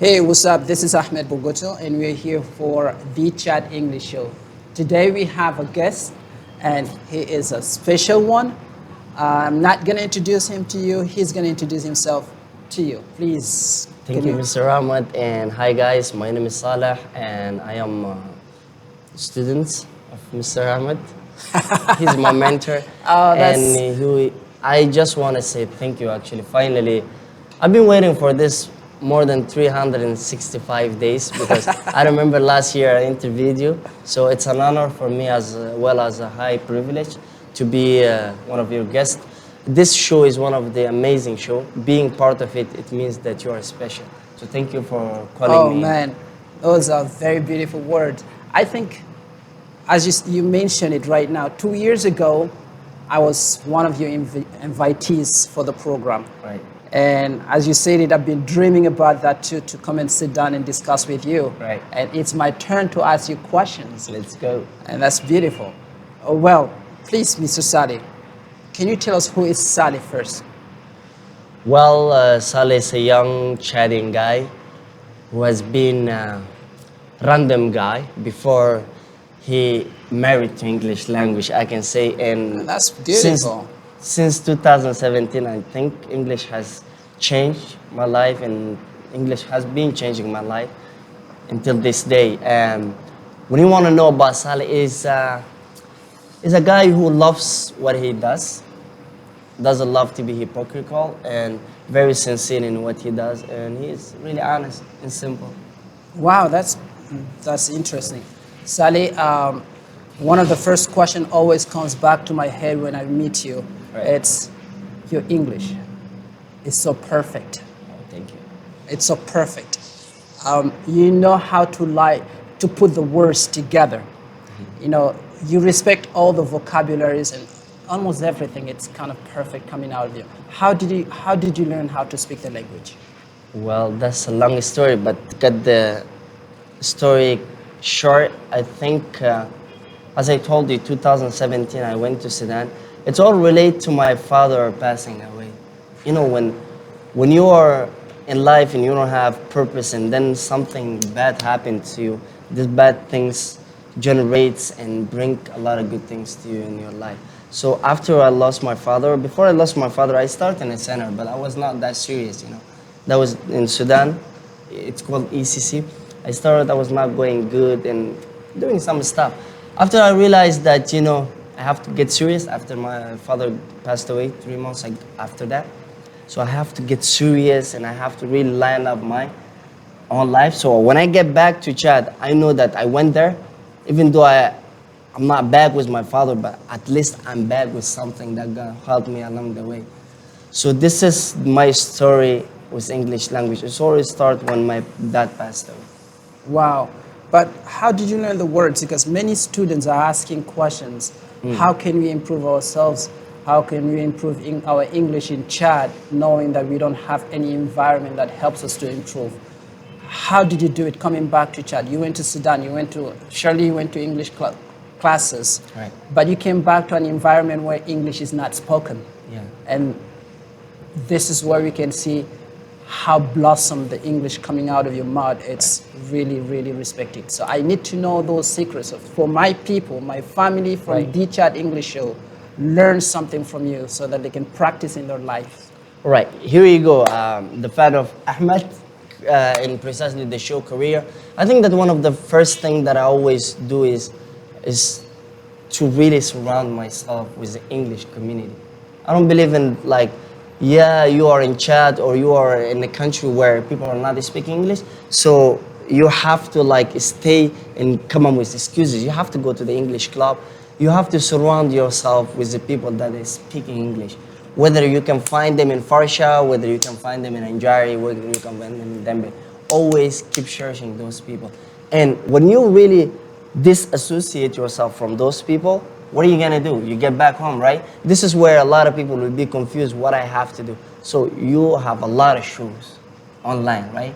Hey, what's up? This is Ahmed Bergoto, and we're here for the Chat English Show. Today we have a guest, and he is a special one. I'm not going to introduce him to you, he's going to introduce himself to you. Please, Thank you, Mr. Ahmed, and hi guys. My name is Saleh, and I am a student of Mr. Ahmed. He's my mentor, Oh, and that's I just want to say thank you. Actually, finally, I've been waiting for this more than 365 days because I remember last year I interviewed you. So it's an honor for me as well as a high privilege to be one of your guests. This show is one of the amazing show. Being part of it, it means that you are special. So thank you for calling Oh me. man, those are very beautiful words. I think, as you mentioned it right now, 2 years ago, I was one of your invitees for the program. Right. And as you said it, I've been dreaming about that too, to come and sit down and discuss with you. Right. And it's my turn to ask you questions. Let's go. And that's beautiful. Well, please, Mr. Saleh, can you tell us who is Saleh first? Well, Saleh is a young chatting guy who has been a random guy before he married to English language, I can say. And That's beautiful. Since 2017, I think English has changed my life, and English has been changing my life until this day. When you want to know about Saleh, is a guy who loves what he doesn't love to be hypocritical, and very sincere in what he does, and he's really honest and simple. Wow, that's interesting. Saleh, one of the first question always comes back to my head when I meet you. Right. It's your English. It's so perfect. Oh, thank you. It's so perfect. You know how to put the words together. You know, you respect all the vocabularies and almost everything. It's kind of perfect coming out of you. How did you learn how to speak the language? Well, that's a long story, but to cut the story short, I think, as I told you, 2017, I went to Sudan. It's all related to my father passing away. You know, when you are in life and you don't have purpose, and then something bad happens to you, these bad things generates and bring a lot of good things to you in your life. So after I lost my father, before I lost my father, I started in a center, but I was not that serious, you know. That was in Sudan. It's called ECC. I was not going good and doing some stuff. After I realized that, you know, I have to get serious after my father passed away 3 months after that. So I have to get serious and I have to really line up my own life. So when I get back to Chad, I know that I went there, even though I'm not back with my father, but at least I'm back with something that God helped me along the way. So this is my story with English language. It always started when my dad passed away. Wow. But how did you learn the words? Because many students are asking questions. How can we improve ourselves? How can we improve our English in Chad, knowing that we don't have any environment that helps us to improve? How did you do it coming back to Chad? You went to Sudan, surely you went to English classes, Right. but you came back to an environment where English is not spoken. Yeah. And this is where we can see how blossom the English coming out of your mouth. It's really, really respected. So I need to know those secrets for my people, my family from Right. the Chat English Show, learn something from you so that they can practice in their life. All right, here you go. The fan of Ahmed in precisely the show career. I think that one of the first thing that I always do is to really surround myself with the English community. I don't believe in like, yeah, you are in Chad or you are in a country where people are not speaking English, so you have to like stay and come up with excuses. You have to go to the English club. You have to surround yourself with the people that is speaking English. Whether you can find them in Farsha, whether you can find them in Anjari, whether you can find them in Dembe. Always keep searching those people. And when you really disassociate yourself from those people, what are you gonna do? You get back home, right? This is where a lot of people will be confused what I have to do. So you have a lot of shows online, right?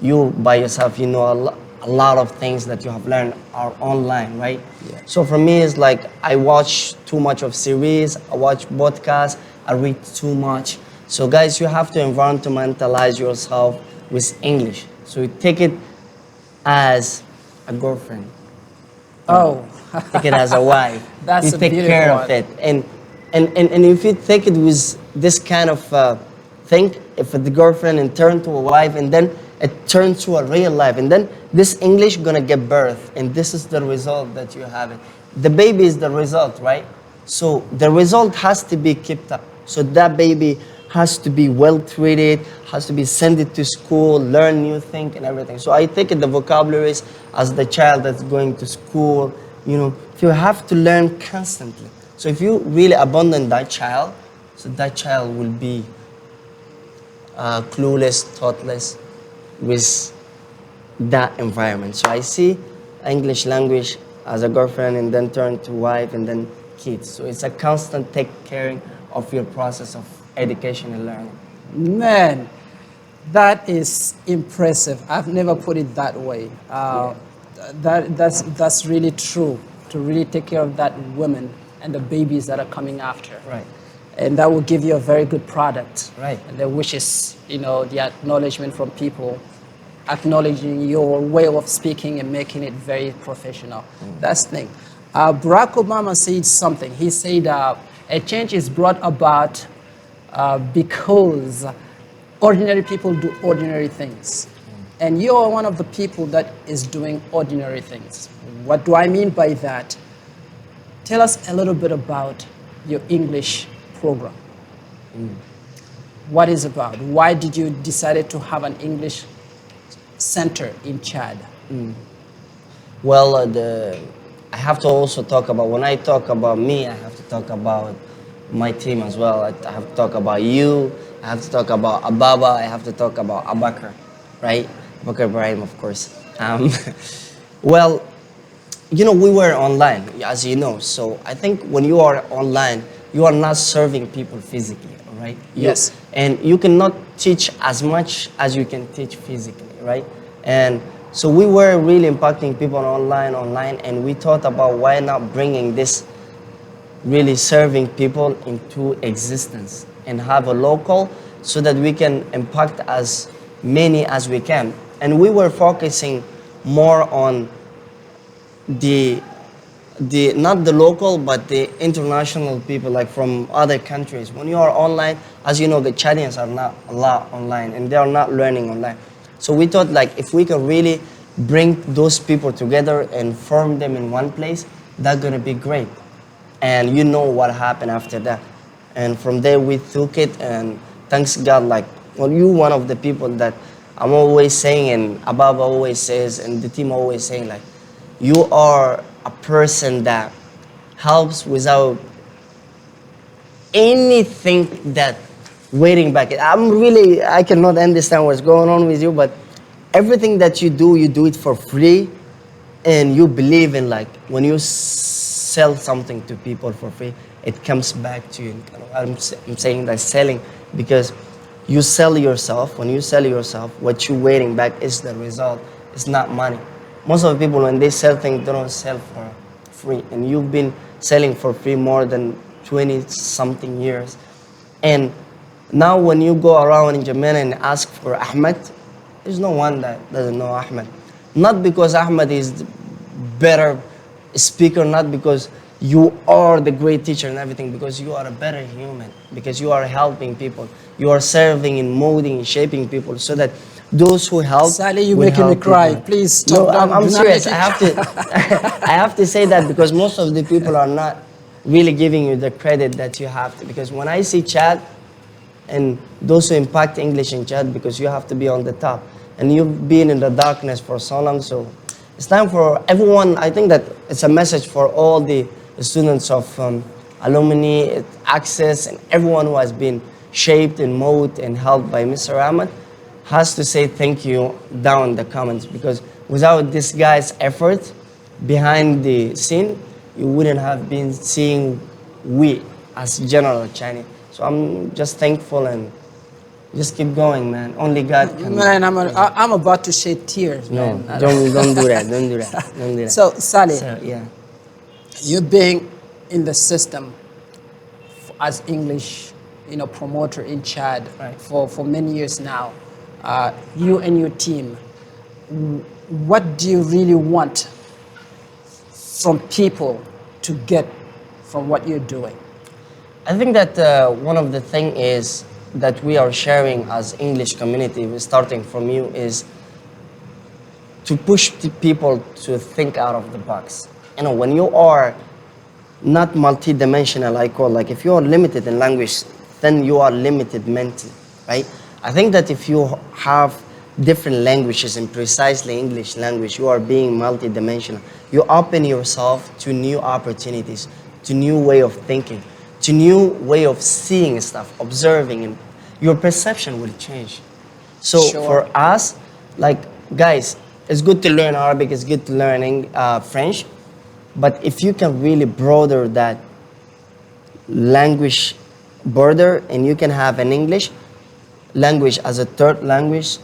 You by yourself, you know a lot of things that you have learned are online, right? Yeah. So for me, it's like I watch too much of series, I watch podcasts, I read too much. So guys, you have to environmentalize yourself with English. So you take it as a girlfriend. Oh, Take it as a wife. that's You a take beautiful care of one. it, and if you take it with this kind of thing, if the girlfriend and turn to a wife, and then it turns to a real life, and then this English gonna get birth, and this is the result that you have it. The baby is the result, right? So the result has to be kept up. So that baby has to be well treated, has to be sent it to school, learn new things and everything. So I take it the vocabularies as the child that's going to school. You know, you have to learn constantly. So if you really abandon that child, so that child will be clueless, thoughtless with that environment. So I see English language as a girlfriend and then turn to wife and then kids. So it's a constant take caring of your process of education and learning. Man, that is impressive. I've never put it that way. Yeah. That's really true. To really take care of that woman and the babies that are coming after. Right. And that will give you a very good product. Right. And the wishes, you know, the acknowledgement from people, acknowledging your way of speaking and making it very professional. That's the thing. Barack Obama said something. He said a change is brought about because ordinary people do ordinary things. And you are one of the people that is doing ordinary things. What do I mean by that? Tell us a little bit about your English program. What is about? Why did you decide to have an English center in Chad? Well, I have to also talk about, when I talk about me, I have to talk about my team as well. I have to talk about you. I have to talk about Ababa. I have to talk about Abakar, right? Abakar Ibrahim, of course. Well, you know, we were online, as you know. So I think when you are online, you are not serving people physically, all right? Yes. And you cannot teach as much as you can teach physically, right? And so we were really impacting people online, and we thought about why not bringing this really serving people into existence and have a local so that we can impact as many as we can. And we were focusing more on the not the local but the international people, like from other countries. When you are online, as you know, the Chadians are not a lot online and they are not learning online. So we thought, like, if we can really bring those people together and form them in one place, that's gonna be great. And you know what happened after that. And from there we took it, and thanks God, like, well, you one of the people that I'm always saying, and Ababa always says, and the team always saying, like, you are a person that helps without anything that waiting back. I cannot understand what's going on with you, but everything that you do it for free, and you believe in, like, when you sell something to people for free, it comes back to you. I'm saying that selling, because you sell yourself. When you sell yourself, what you're waiting back is the result. It's not money. Most of the people, when they sell things, they don't sell for free. And you've been selling for free more than 20 something years. And now when you go around in Jamaica and ask for Ahmed, there's no one that doesn't know Ahmed. Not because Ahmed is better speaker, not because you are the great teacher and everything, because you are a better human, because you are helping people, you are serving and molding and shaping people, so that those who help Saleh, you're will making me help cry. people. Please No, stop. I'm Do not serious. make I me have to I have to say that, because most of the people are not really giving you the credit that you have to. Because when I see Chad and those who impact English in Chad, because you have to be on the top, and you've been in the darkness for so long. So it's time for everyone. I think that it's a message for all the students of alumni, access, and everyone who has been shaped and molded and helped by Mr. Ahmed has to say thank you down in the comments, because without this guy's effort behind the scene, you wouldn't have been seeing we as general Chinese. So I'm just thankful, and just keep going, man. Only God can. Man, I'm about to shed tears, No, man. don't do that. Don't do that. Don't do that. So, Saleh, So yeah. you being in the system as English, you know, promoter in Chad Right. for many years now, you and your team, what do you really want from people to get from what you're doing? I think that one of the thing is that we are sharing as English community, starting from you, is to push the people to think out of the box. You know, when you are not multi-dimensional, I call, like if you are limited in language, then you are limited mentally, right? I think that if you have different languages and precisely English language, you are being multi-dimensional. You open yourself to new opportunities, to new way of thinking, to new way of seeing stuff, observing, and your perception will change. So Sure. for us, like guys, it's good to learn Arabic, it's good to learning French, but if you can really broaden that language border and you can have an English language as a third language,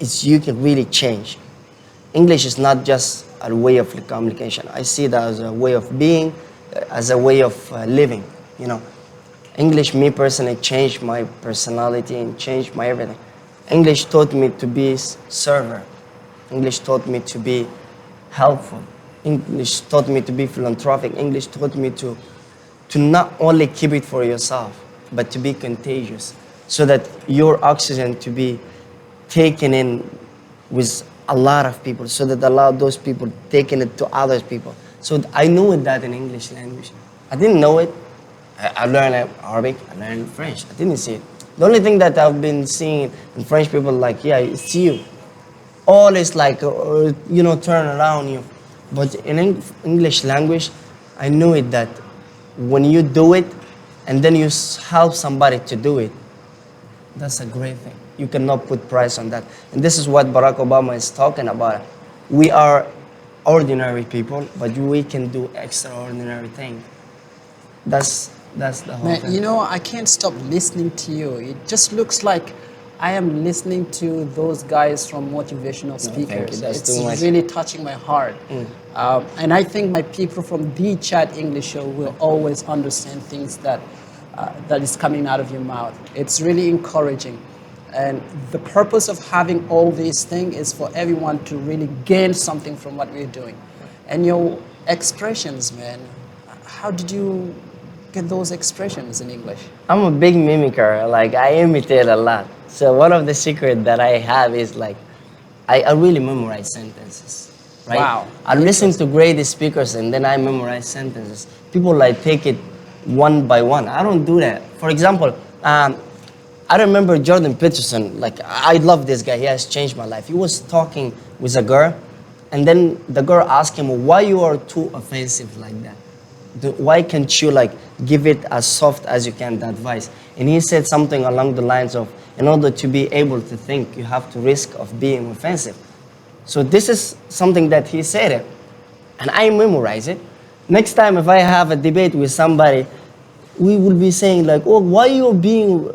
it's you can really change. English is not just a way of communication. I see that as a way of being, as a way of living. You know, English, me personally, changed my personality and changed my everything. English taught me to be server. English taught me to be helpful. English taught me to be philanthropic. English taught me to not only keep it for yourself, but to be contagious, so that your oxygen to be taken in with a lot of people, so that allow those people taking it to other people. So I knew that in English language. I didn't know it. I learned Arabic, I learned French. I didn't see it. The only thing that I've been seeing in French people, like, yeah, it's you. Always like, you know, turn around you. But in English language, I knew it that when you do it and then you help somebody to do it, that's a great thing. You cannot put price on that. And this is what Barack Obama is talking about. We are ordinary people, but we can do extraordinary things. That's the whole Man, thing. you know, I can't stop listening to you. It just looks like I am listening to those guys from motivational thank you. speakers. That's It's too much. really touching my heart. And I think my people from the Chat English show will always understand things that is coming out of your mouth. It's really encouraging. And the purpose of having all these things is for everyone to really gain something from what we're doing. And your expressions, man, how did you get those expressions in English? I'm a big mimicker. Like, I imitate a lot. So one of the secret that I have is like, I really memorize sentences, right? Wow. I listen to great speakers and then I memorize sentences. People like take it one by one. I don't do that. For example, I remember Jordan Peterson. Like, I love this guy. He has changed my life. He was talking with a girl, and then the girl asked him, "Why you are too offensive like that? Why can't you like give it as soft as you can, the advice?" And he said something along the lines of, "In order to be able to think, you have to risk of being offensive." So this is something that he said it, and I memorize it. Next time if I have a debate with somebody, we will be saying like, "Oh, why you're being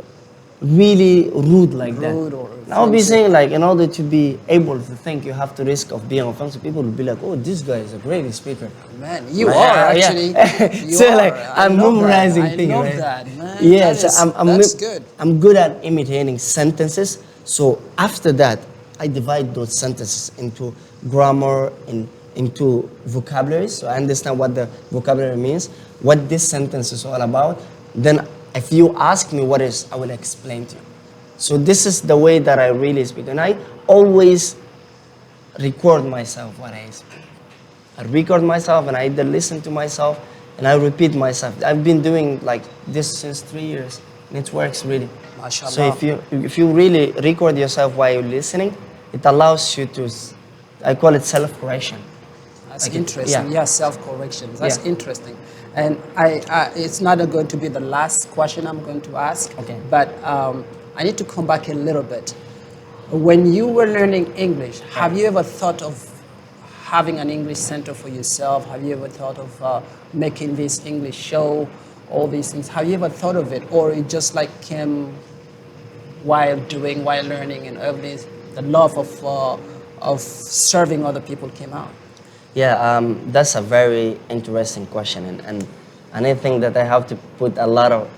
really rude like that?" Rude or And I'll be offensive. saying like, in order to be able to think, you have to risk of being offensive. People will be like, "Oh, this guy is a great speaker." Man, you Like, are yeah. actually. You So are. like, I I'm love that. memorizing I things, love right? that, man. Yeah, That so is- I'm that's good. I'm good at imitating sentences. So after that, I divide those sentences into grammar and into vocabulary. So I understand what the vocabulary means, what this sentence is all about. Then if you ask me what is, I will explain to you. So this is the way that I really speak. And I always record myself what I speak. I record myself and I either listen to myself and I repeat myself. I've been doing like this since 3 years and it works really. Mashallah. So if you really record yourself while you're listening, it allows you to, I call it self-correction. That's Like interesting. yeah. Yeah, self-correction. That's Yeah. interesting. And it's not going to be the last question I'm going to ask. Okay. But I need to come back a little bit. When you were learning English, have you ever thought of having an English center for yourself? Have you ever thought of making this English show? All these things. Have you ever thought of it, or it just like came while learning, and everything? The love of serving other people came out. Yeah, that's a very interesting question, and I think that I have to put a lot of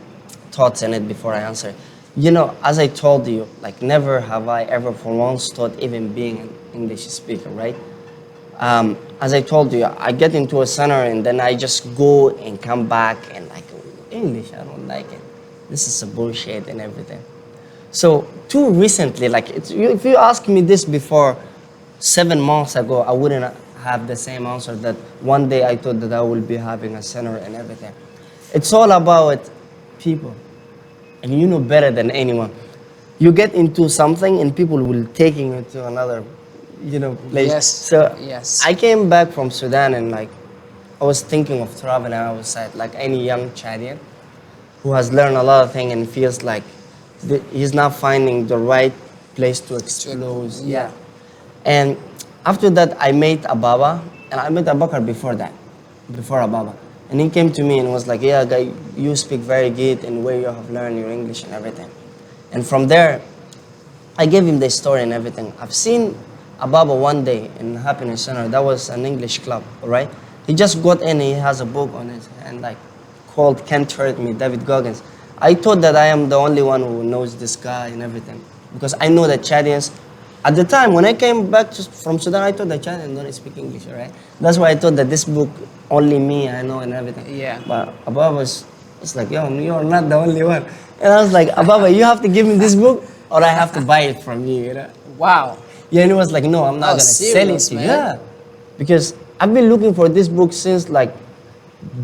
thoughts in it before I answer. You know, as I told you, like never have I ever for once thought even being English speaker, right? As I told you, I get into a center and then I just go and come back and like English, I don't like it. This is a bullshit and everything. So too recently, like if you ask me this before 7 months ago, I wouldn't have the same answer that one day I thought that I will be having a center and everything. It's all about people, and you know better than anyone. You get into something and people will taking you to another, place. Yes, So yes. I came back from Sudan and like I was thinking of traveling outside, like any young Chadian who has learned a lot of things and feels like he's not finding the right place to explore. Yeah. Yeah. And after that, I met Ababa, and I met Abakar before that, before Ababa. And he came to me and was like, yeah, guy, you speak very good and where you have learned your English and everything. And from there, I gave him the story and everything. I've seen Ababa one day in Happiness Center. That was an English club, all right? He just got in, he has a book on his hand, like, called Can't Hurt Me, David Goggins. I thought that I am the only one who knows this guy and everything. Because I know that Chadians, at the time when I came back from Sudan, I thought that Chadians don't speak English, right? That's why I thought that this book, only me, I know and everything. Yeah. But Ababa was like, yo, you're not the only one. And I was like, Ababa, you have to give me this book or I have to buy it from you, you know? Wow. Yeah, and he was like, no, I'm not Oh, gonna sell it serious, to you. man? Yeah. Because I've been looking for this book since like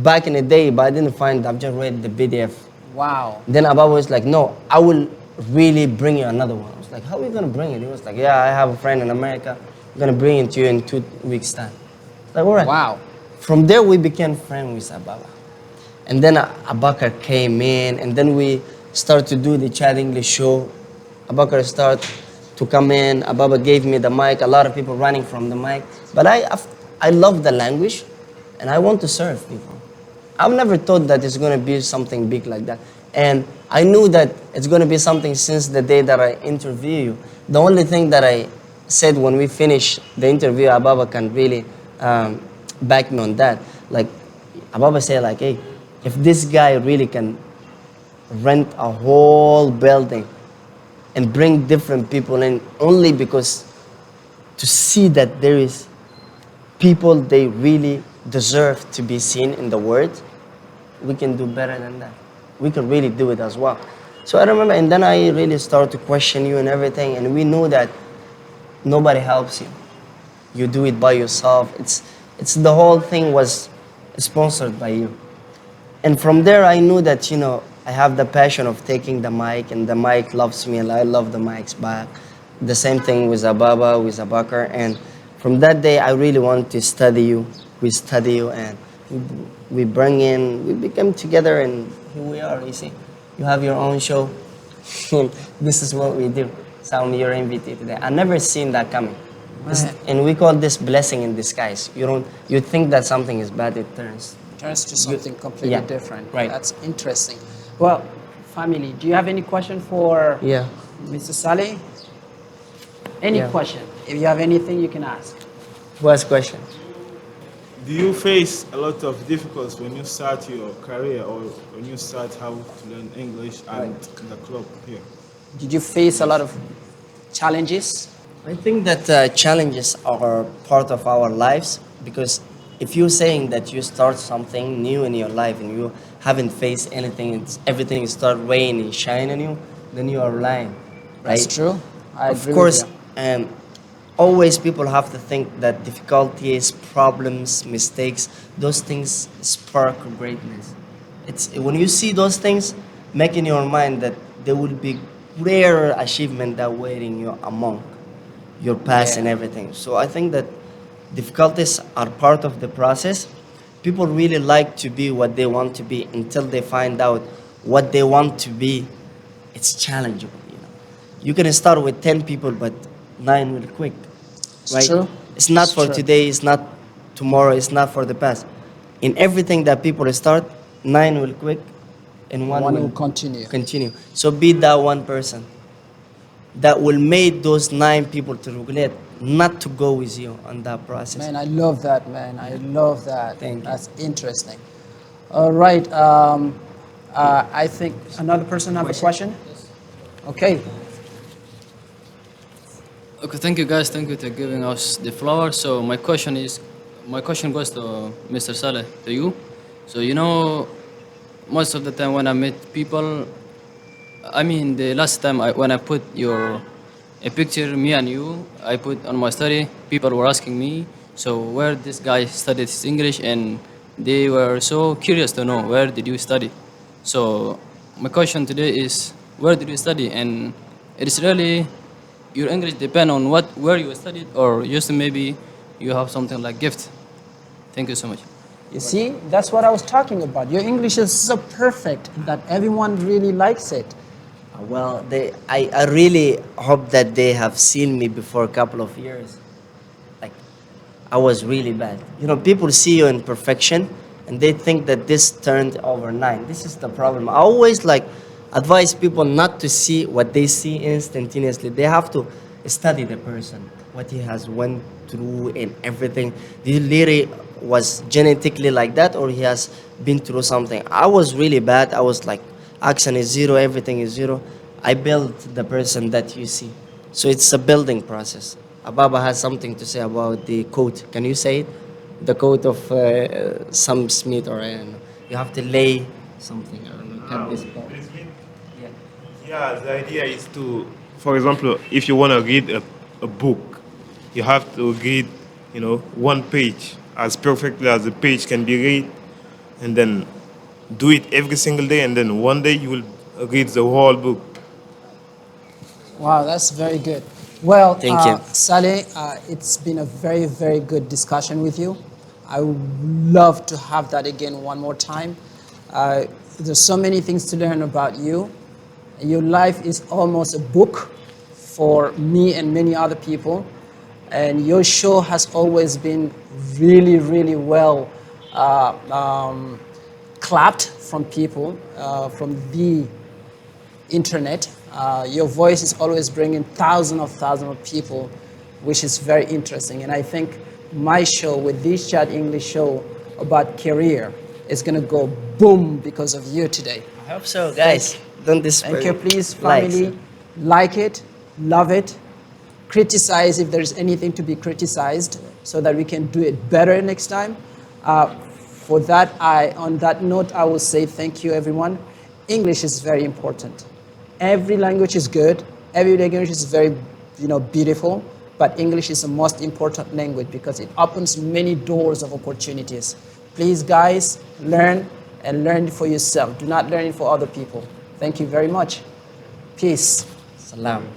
back in the day, but I didn't find it. I've just read the PDF. Wow. Then Ababa was like, no, I will really bring you another one. I was like, how are you gonna bring it? He was like, yeah, I have a friend in America. I'm gonna bring it to you in 2 weeks' time. Like, all right. Wow. From there, we became friends with Ababa. And then Abakar came in, and then we started to do the Chad English show. Abakar started to come in. Ababa gave me the mic. A lot of people running from the mic. But I love the language, and I want to serve people. I've never thought that it's going to be something big like that. And I knew that it's going to be something since the day that I interview you. The only thing that I said when we finished the interview, Ababa can really back me on that. Like, Ababa said, like, hey, if this guy really can rent a whole building and bring different people in only because to see that there is people they really deserve to be seen in the world, we can do better than that. We can really do it as well. So I remember, and then I really started to question you and everything, and we know that nobody helps you. You do it by yourself. It's the whole thing was sponsored by you. And from there, I knew that, I have the passion of taking the mic, and the mic loves me, and I love the mics back. The same thing with Ababa, with Abakar. And from that day, I really wanted to study you. We study you, and we became together, and here we are, you see. You have your own show. This is what we do. So I'm your invitee today. I never seen that coming. And we call this blessing in disguise. You think that something is bad, it turns Turns to something completely yeah, different. right. That's interesting. Well, family, do you have any question for Yeah. Mr. Saleh? Any Yeah. question? If you have anything, you can ask. What's question? Do you face a lot of difficulties when you start your career or when you start how to learn English and the club here? Did you face a lot of challenges? I think that challenges are part of our lives because if you're saying that you start something new in your life and you haven't faced anything, everything start rain and shine on you, then you are lying, right? That's true. I Of agree course, with you. always people have to think that difficulties, problems, mistakes, those things spark greatness. It's when you see those things, make in your mind that there will be rare achievement that waiting you among your past and Yeah. everything. So I think that difficulties are part of the process. People really like to be what they want to be until they find out what they want to be. It's challengeable. You can start with 10 people, but 9 will quit, It's right? true. It's not It's for true. today, it's not tomorrow, it's not for the past. In everything that people start, 9 will quit and one One will will continue. continue. So be that one person that will make those 9 people to regret not to go with you on that process. Man, I love that, man. I love that. Thank you. That's interesting. All right. I think another person have a question. Okay. Okay, thank you guys. Thank you for giving us the floor. So my question goes to Mr. Saleh, to you. So most of the time when I meet people, I mean the last time when I put your a picture, me and you, I put on my study. People were asking me, so where this guy studied his English, and they were so curious to know where did you study. So my question today is, where did you study? And it is really your English depend on where you studied, or just maybe you have something like gift. Thank you so much. You see, that's what I was talking about. Your English is so perfect that everyone really likes it. Well, I really hope that they have seen me before a couple of years. Like, I was really bad. People see you in perfection and they think that this turned overnight. This is the problem. I always advise people not to see what they see instantaneously. They have to study the person, what he has went through and everything. He literally was genetically like that, or he has been through something. I was really bad. I was like, action is zero, everything is zero. I built the person that you see. So it's a building process. Ababa has something to say about the quote. Can you say it? The quote of Sam Smith, or I don't know. You have to lay something. I don't know. Cut this part. Yeah. Yeah, the idea is to, for example, if you want to read a book, you have to read, one page as perfectly as the page can be read, and then do it every single day, and then one day you will read the whole book. Wow, that's very good. Well, Thank you. Saleh, it's been a very, very good discussion with you. I would love to have that again one more time. There's so many things to learn about you. Your life is almost a book for me and many other people. And your show has always been really, really well clapped from people, from the internet. Your voice is always bringing thousands of people, which is very interesting. And I think my show with this Chat English show about career is going to go boom because of you today. I hope so, guys. Don't despair. Thank you. Please, Likes. family, like it, love it, criticize if there's anything to be criticized so that we can do it better next time. For that, on that note, I will say thank you, everyone. English is very important. Every language is good. Every language is very, beautiful. But English is the most important language because it opens many doors of opportunities. Please, guys, learn and learn it for yourself. Do not learn it for other people. Thank you very much. Peace. Salam.